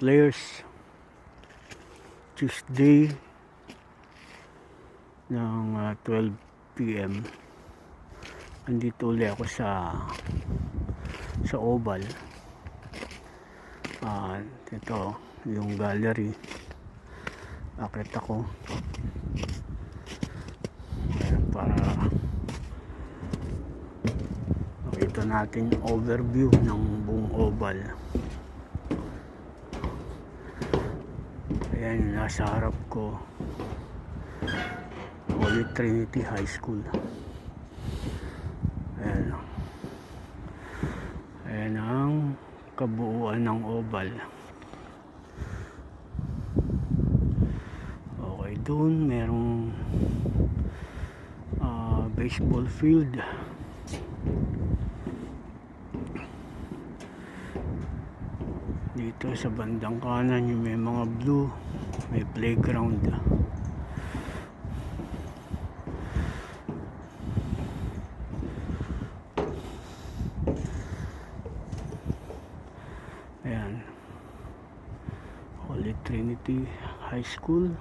players. Tuesday ng 12 PM. Andito ulit ako sa oval. Ito yung gallery. Akit ako para makita natin yung overview ng buong oval. Ayan yung nasa harap ko, Holy Trinity High School. Ayan ang kabuuan ng oval. Okay, doon merong baseball field. Dito sa bandang kanan yung may mga blue, may playground. Ayan, Holy Trinity High School.